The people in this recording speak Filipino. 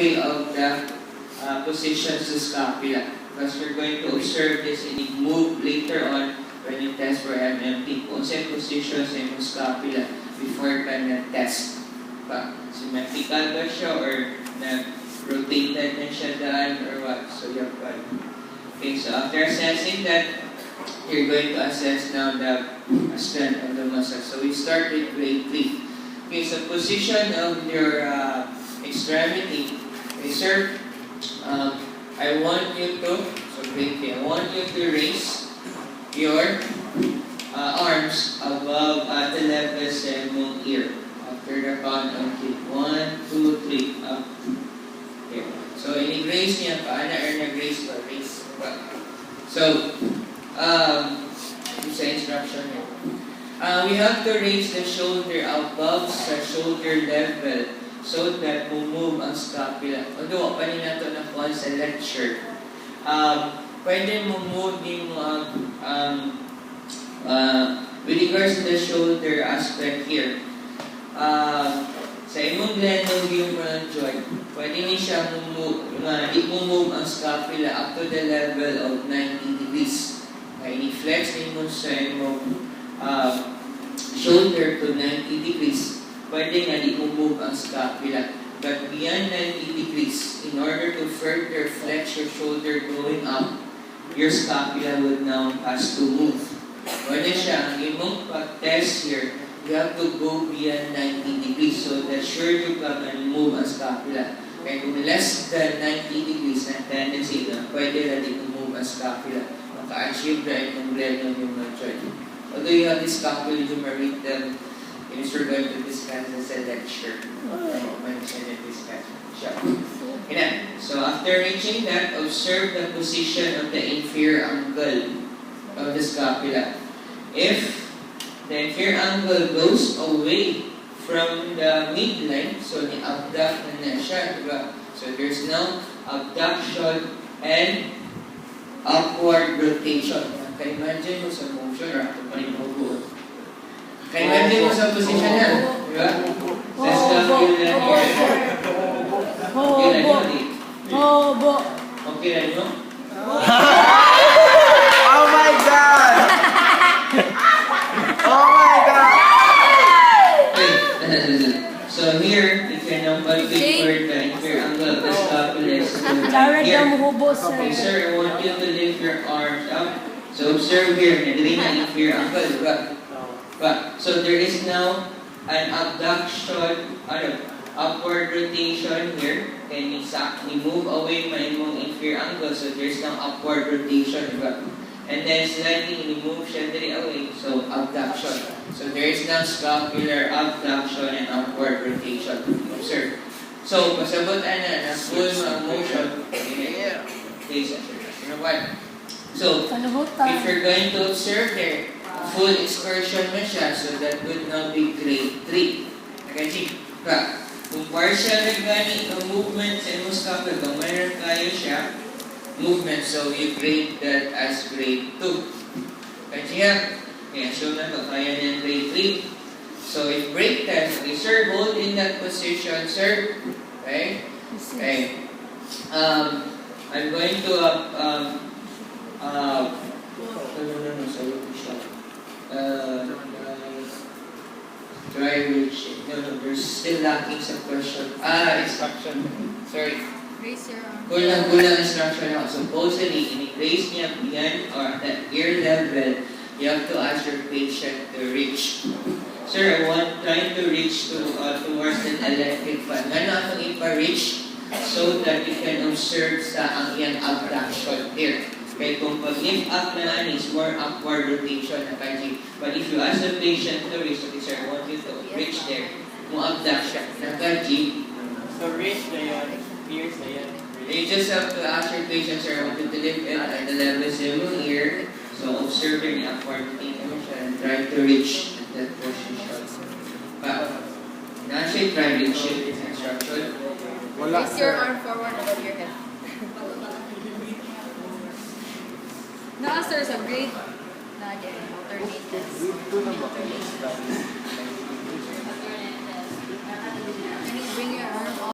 survey of the positions sa scapula. Because you're going to observe this and move later on when you test for MMT. Kung saan position sa imong scapula before ka na-test. Symmetrical ba siya or na-rotated na siya daan or what? So, yung okay, so after assessing that, you're going to assess now the strength of the muscle. So, we start with grade 3. Okay, so position of your extremity. Okay, sir, I want you to, so grade 3, I want you to raise your arms above at the level sa imong ear. After the count of 1, 2, 3, up. Okay. So, ini-raise niya pa, or nag-raise ba? Raise pa. So, sa instruction niya. We have to raise the shoulder above sa shoulder level so that move ang scapula. Although, pa rin nato na po sa lecture. Pwede move din mo with regards to the shoulder aspect here. Sa imong glenong humeral joint, pwede niya siya i-move ang scapula up to the level of 90 degrees. I-flex mo sa imong shoulder to 90 degrees. Pwede nga i-move ang scapula. But beyond 90 degrees, in order to further flex your shoulder going up, your scapula would now has to move. Pwede siya, ang imong pag-test here, you have to go beyond 90 degrees so that sure you can move ang scapula. Kaya kung less than 90 degrees na tendency na, pwede na din move ang scapula. Maka-achieve na itong glenong humeral joint. Although you have this scapula humerate them, and we're going to discuss as a lecture. So after reaching that, observe the position of the inferior angle of the scapula. If the inferior angle goes away from the midline, so ni-abduct na siya, diba? So there's now abduction and upward rotation. Ka-imagine mo sa motion or ako pa rin mabuo. Ka-imagine mo sa position niya, diba? Sa scapula here. Hobo. Okay na nyo? Oh my God! Oh my God! Okay. So here, you can now calculate for the inferior angle of the scapula. Jared ang hubo, sir. Okay, sir, I want you to lift your arms up. So observe here, nagawin na inferior angle, diba? So there is now an abduction, upward rotation here. Can you move away my inferior angle? So there's now upward rotation, diba? And then slightly remove siya away. So abduction. So there is now scapular abduction and upward rotation. Observe. So pasabot na full motion. Okay, sir. You know what? So if you're going to observe there, full excursion na siya, so that would now be grade 3. Okay, kung partial na gani ang movement sa imong scapula, kung mayroon kayo siya, movement, so you grade that as grade 2. Kaya show na to, kaya niyan grade 3. So if break test, okay, sir, hold in that position, sir. Okay? Okay. I'm going to try reaching. No, there's still lacking some question. Instruction. Sorry. Raise your arm. Kulang instruction ako. Supposedly, in-raise niya beyond or at ear level, you have to ask your patient to reach. Sir, I want trying to reach towards an electric fan. Nga na itong ipa-reach so that you can observe sa ang iyang abduction here. Okay, kung pag-lift up na is more upward rotation na kanji. But if you ask the patient to reach, okay sir, I want you to reach there. Kung abduction na kanji. So reach na yun, pierce na yun. You just have to ask your patient, sir, I want you to lift it at the level sa iyong ear. So observing the upward rotation and try to reach at that position. Not say try to reach it, instruction. Raise your arm forward above your head. Sir, sa grade na again, alternate test. Bring your arm.